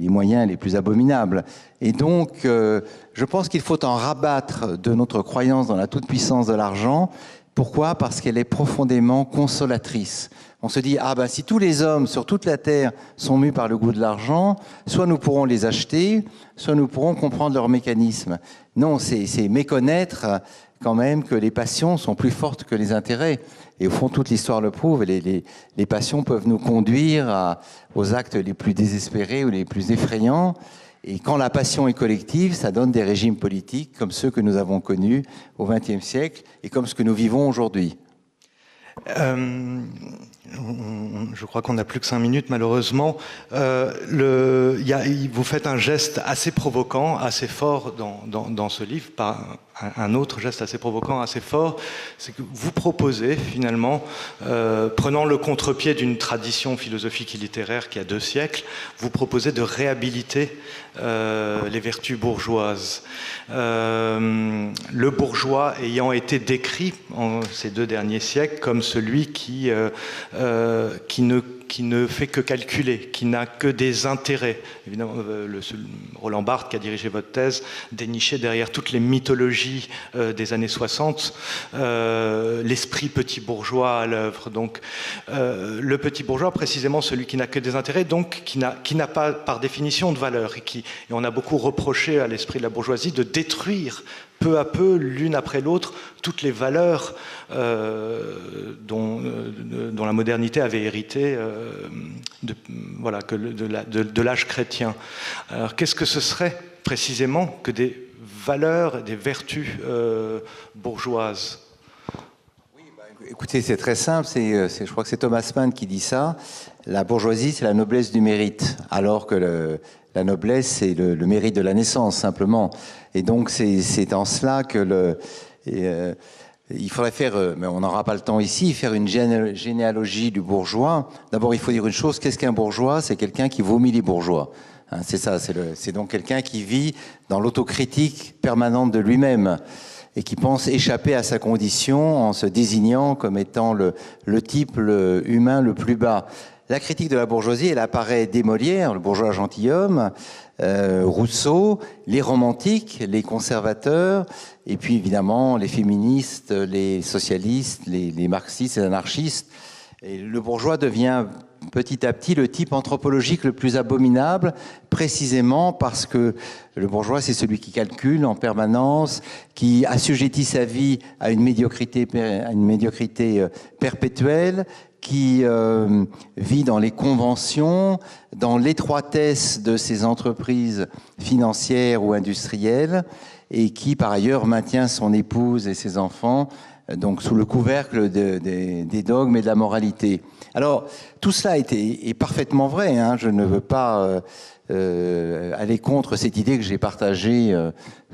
moyens les plus abominables. Et donc, je pense qu'il faut en rabattre de notre croyance dans la toute-puissance de l'argent. Pourquoi ? Parce qu'elle est profondément consolatrice. On se dit, si tous les hommes sur toute la terre sont mus par le goût de l'argent, soit nous pourrons les acheter, soit nous pourrons comprendre leur mécanisme. Non, c'est méconnaître quand même que les passions sont plus fortes que les intérêts. Et au fond, toute l'histoire le prouve. Les passions peuvent nous conduire aux actes les plus désespérés ou les plus effrayants. Et quand la passion est collective, ça donne des régimes politiques comme ceux que nous avons connus au XXe siècle et comme ce que nous vivons aujourd'hui. Je crois qu'on n'a plus que 5 minutes, malheureusement. Vous faites un geste assez provoquant, assez fort dans ce livre, un autre geste assez provoquant, assez fort, c'est que vous proposez finalement, prenant le contre-pied d'une tradition philosophique et littéraire qui a 2 siècles, vous proposez de réhabiliter les vertus bourgeoises. Le bourgeois ayant été décrit en ces 2 derniers siècles comme celui qui qui ne fait que calculer, qui n'a que des intérêts. Évidemment, Roland Barthes, qui a dirigé votre thèse, dénichait derrière toutes les mythologies des années 60 l'esprit petit bourgeois à l'œuvre. Donc, le petit bourgeois, précisément celui qui n'a que des intérêts, donc qui n'a pas par définition de valeur. Et on a beaucoup reproché à l'esprit de la bourgeoisie de détruire peu à peu, l'une après l'autre, toutes les valeurs dont la modernité avait hérité de l'âge chrétien. Alors, qu'est-ce que ce serait précisément que des valeurs, des vertus bourgeoises? Écoutez, c'est très simple, je crois que c'est Thomas Mann qui dit ça. La bourgeoisie, c'est la noblesse du mérite, alors que la noblesse, c'est le mérite de la naissance, simplement. Et donc, c'est en cela que il faudrait faire, mais on n'aura pas le temps ici, faire une généalogie du bourgeois. D'abord, il faut dire une chose, qu'est-ce qu'un bourgeois? C'est quelqu'un qui vomit les bourgeois. Hein, c'est ça, c'est donc quelqu'un qui vit dans l'autocritique permanente de lui-même et qui pense échapper à sa condition en se désignant comme étant le type humain le plus bas. La critique de la bourgeoisie, elle apparaît dès Molière, le bourgeois gentilhomme, Rousseau, les romantiques, les conservateurs, et puis évidemment les féministes, les socialistes, les marxistes, les anarchistes. Et le bourgeois devient petit à petit le type anthropologique le plus abominable, précisément parce que le bourgeois, c'est celui qui calcule en permanence, qui assujettit sa vie à une médiocrité perpétuelle, qui vit dans les conventions, dans l'étroitesse de ses entreprises financières ou industrielles, et qui, par ailleurs, maintient son épouse et ses enfants donc sous le couvercle des dogmes et de la moralité. Alors, tout cela est parfaitement vrai, hein. Je ne veux pas aller contre cette idée que j'ai partagée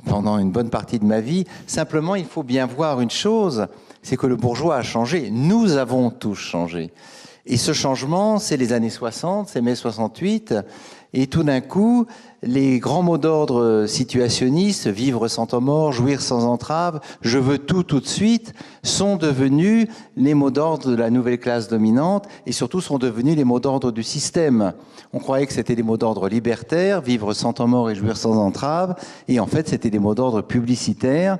pendant une bonne partie de ma vie. Simplement, il faut bien voir une chose, c'est que le bourgeois a changé. Nous avons tous changé. Et ce changement, c'est les années 60, c'est mai 68, et tout d'un coup, les grands mots d'ordre situationnistes, vivre sans temps mort, jouir sans entrave, je veux tout de suite, sont devenus les mots d'ordre de la nouvelle classe dominante et surtout sont devenus les mots d'ordre du système. On croyait que c'était des mots d'ordre libertaires, vivre sans temps mort et jouir sans entrave, et en fait c'était des mots d'ordre publicitaires,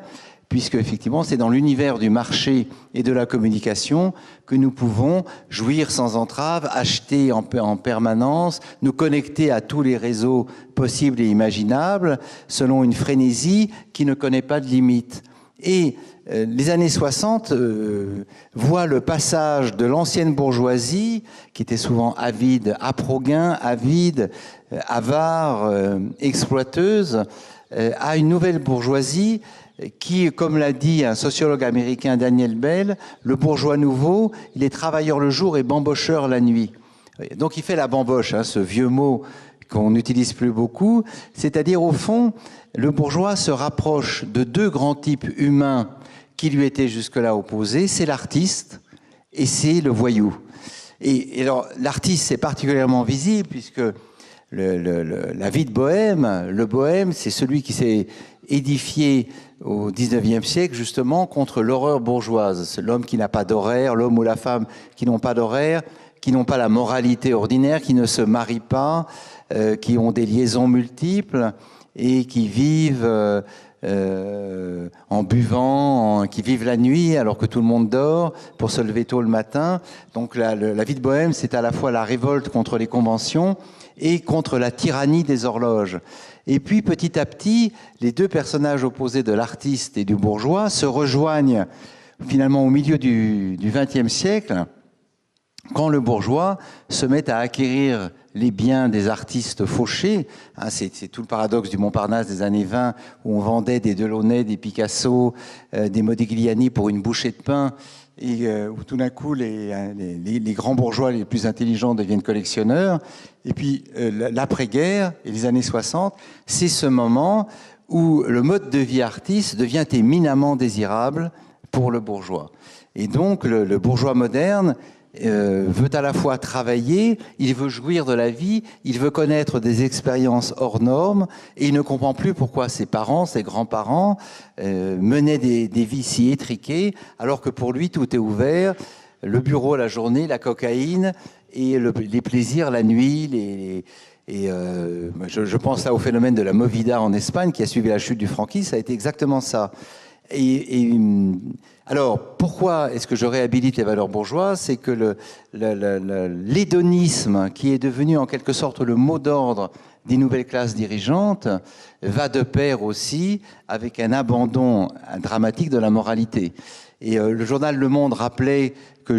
puisque effectivement c'est dans l'univers du marché et de la communication que nous pouvons jouir sans entrave, acheter en permanence, nous connecter à tous les réseaux possibles et imaginables, selon une frénésie qui ne connaît pas de limite. Et les années 60 voient le passage de l'ancienne bourgeoisie, qui était souvent avide, à pro-gain, avide, avare, exploiteuse, à une nouvelle bourgeoisie qui, comme l'a dit un sociologue américain, Daniel Bell, le bourgeois nouveau, il est travailleur le jour et bambocheur la nuit. Donc il fait la bamboche, hein, ce vieux mot qu'on n'utilise plus beaucoup, c'est-à-dire au fond, le bourgeois se rapproche de deux grands types humains qui lui étaient jusque-là opposés, c'est l'artiste et c'est le voyou. Et alors l'artiste, c'est particulièrement visible puisque la vie de bohème, le bohème, c'est celui qui s'est édifié au XIXe siècle, justement, contre l'horreur bourgeoise. C'est l'homme qui n'a pas d'horaire, l'homme ou la femme qui n'ont pas d'horaire, qui n'ont pas la moralité ordinaire, qui ne se marient pas, qui ont des liaisons multiples et qui vivent en buvant, qui vivent la nuit alors que tout le monde dort pour se lever tôt le matin. Donc la vie de bohème, c'est à la fois la révolte contre les conventions et contre la tyrannie des horloges. Et puis, petit à petit, les deux personnages opposés de l'artiste et du bourgeois se rejoignent finalement au milieu du XXe siècle, quand le bourgeois se met à acquérir les biens des artistes fauchés. Hein, c'est tout le paradoxe du Montparnasse des années 20, où on vendait des Delaunay, des Picasso, des Modigliani pour une bouchée de pain, et où tout d'un coup les grands bourgeois les plus intelligents deviennent collectionneurs. Et puis l'après-guerre et les années 60, c'est ce moment où le mode de vie artiste devient éminemment désirable pour le bourgeois. Et donc le bourgeois moderne veut à la fois travailler, il veut jouir de la vie, il veut connaître des expériences hors normes, et il ne comprend plus pourquoi ses parents, ses grands-parents menaient des vies si étriquées, alors que pour lui tout est ouvert, le bureau la journée, la cocaïne et les plaisirs la nuit, je pense là au phénomène de la movida en Espagne qui a suivi la chute du franquisme, ça a été exactement ça. Alors, pourquoi est-ce que je réhabilite les valeurs bourgeoises? C'est que l'hédonisme, qui est devenu en quelque sorte le mot d'ordre des nouvelles classes dirigeantes, va de pair aussi avec un abandon dramatique de la moralité. Et le journal Le Monde rappelait que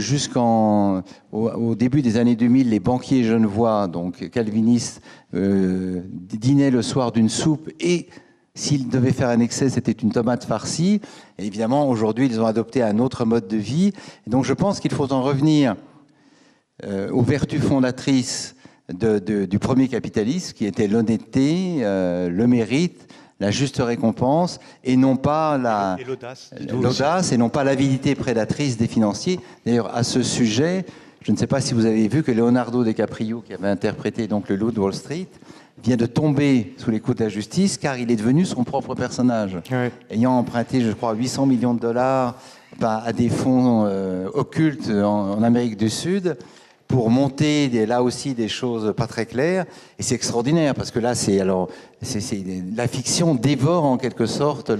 au début des années 2000, les banquiers genevois, donc calvinistes, dînaient le soir d'une soupe et s'ils devaient faire un excès, c'était une tomate farcie. Et évidemment, aujourd'hui, ils ont adopté un autre mode de vie. Et donc, je pense qu'il faut en revenir aux vertus fondatrices du premier capitalisme, qui était l'honnêteté, le mérite, la juste récompense, et non pas l'audace, et non pas l'avidité prédatrice des financiers. D'ailleurs, à ce sujet, je ne sais pas si vous avez vu que Leonardo DiCaprio, qui avait interprété donc le loup de Wall Street, vient de tomber sous les coups de la justice car il est devenu son propre personnage. Oui. Ayant emprunté, je crois, 800 millions de dollars à des fonds occultes en Amérique du Sud pour monter là aussi des choses pas très claires. Et c'est extraordinaire parce que là, la fiction dévore en quelque sorte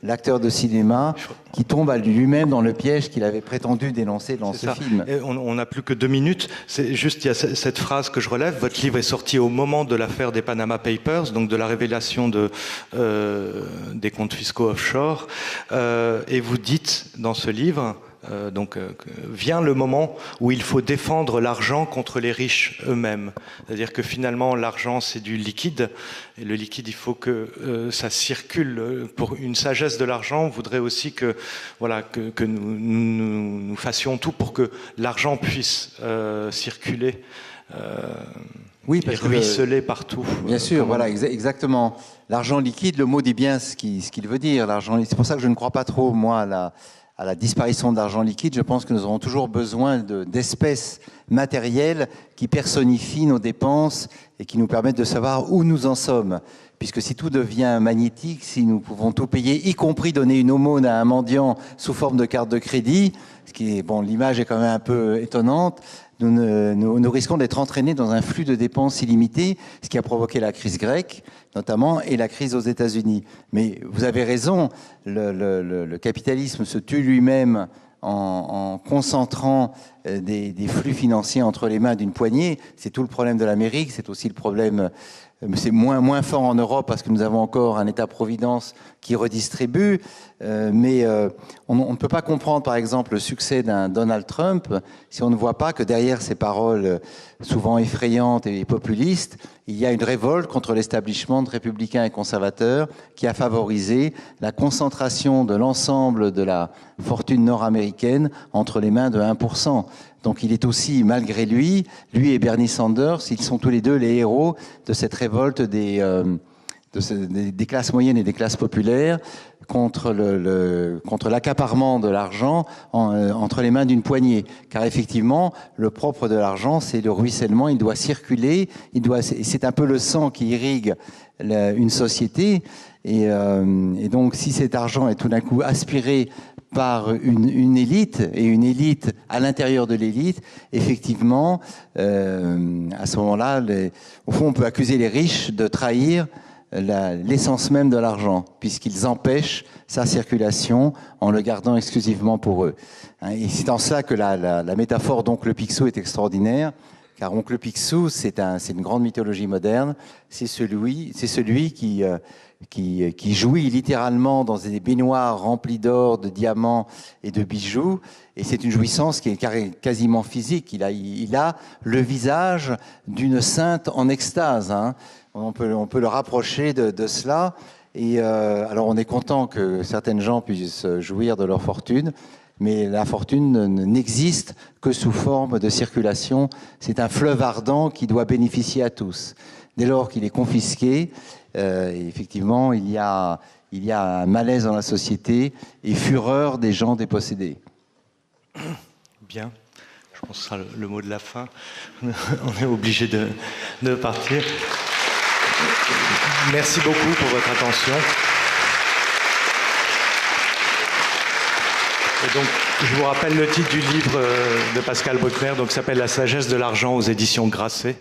l'acteur de cinéma qui tombe à lui-même dans le piège qu'il avait prétendu dénoncer dans ce film. Et on n'a plus que 2 minutes. C'est juste, il y a cette phrase que je relève. Votre livre est sorti au moment de l'affaire des Panama Papers, donc de la révélation des comptes fiscaux offshore. Et vous dites dans ce livre... vient le moment où il faut défendre l'argent contre les riches eux-mêmes. C'est-à-dire que finalement, l'argent, c'est du liquide. Et le liquide, il faut que ça circule. Pour une sagesse de l'argent, on voudrait aussi que nous fassions tout pour que l'argent puisse circuler oui, et ruisseler partout. Bien sûr, voilà, exactement. L'argent liquide, le mot dit bien ce qu'il veut dire. C'est pour ça que je ne crois pas trop, moi, à la disparition de l'argent liquide. Je pense que nous aurons toujours besoin d'espèces matérielles qui personnifient nos dépenses et qui nous permettent de savoir où nous en sommes. Puisque si tout devient magnétique, si nous pouvons tout payer, y compris donner une aumône à un mendiant sous forme de carte de crédit, ce qui est, bon, l'image est quand même un peu étonnante, nous risquons d'être entraînés dans un flux de dépenses illimité, ce qui a provoqué la crise grecque, notamment, et la crise aux États-Unis. Mais vous avez raison, le capitalisme se tue lui-même en concentrant des flux financiers entre les mains d'une poignée. C'est tout le problème de l'Amérique, c'est aussi le problème... C'est moins fort en Europe parce que nous avons encore un État-providence qui redistribue, mais on ne peut pas comprendre, par exemple, le succès d'un Donald Trump si on ne voit pas que derrière ces paroles souvent effrayantes et populistes, il y a une révolte contre l'establishment de républicains et conservateurs qui a favorisé la concentration de l'ensemble de la fortune nord-américaine entre les mains de 1%. Donc il est aussi, malgré lui et Bernie Sanders, ils sont tous les deux les héros de cette révolte des classes moyennes et des classes populaires contre l'accaparement de l'argent entre les mains d'une poignée. Car effectivement, le propre de l'argent, c'est le ruissellement, il doit circuler, c'est un peu le sang qui irrigue une société. Et donc si cet argent est tout d'un coup aspiré par une élite, et une élite à l'intérieur de l'élite, effectivement, à ce moment-là, au fond, on peut accuser les riches de trahir l'essence même de l'argent, puisqu'ils empêchent sa circulation en le gardant exclusivement pour eux. Et c'est en cela que la métaphore d'Oncle Picsou est extraordinaire, car Oncle Picsou, c'est une grande mythologie moderne, c'est celui qui jouit littéralement dans des baignoires remplies d'or, de diamants et de bijoux. Et c'est une jouissance qui est quasiment physique. Il a le visage d'une sainte en extase. Hein. On peut le rapprocher de cela. Et alors on est content que certaines gens puissent jouir de leur fortune, mais la fortune n'existe que sous forme de circulation. C'est un fleuve ardent qui doit bénéficier à tous. Dès lors qu'il est confisqué, effectivement, il y a un malaise dans la société et fureur des gens dépossédés. Bien, je pense que ce sera le mot de la fin. On est obligé de partir. Merci beaucoup pour votre attention. Et donc, je vous rappelle le titre du livre de Pascal Bruckner, donc, qui s'appelle La sagesse de l'argent aux éditions Grasset.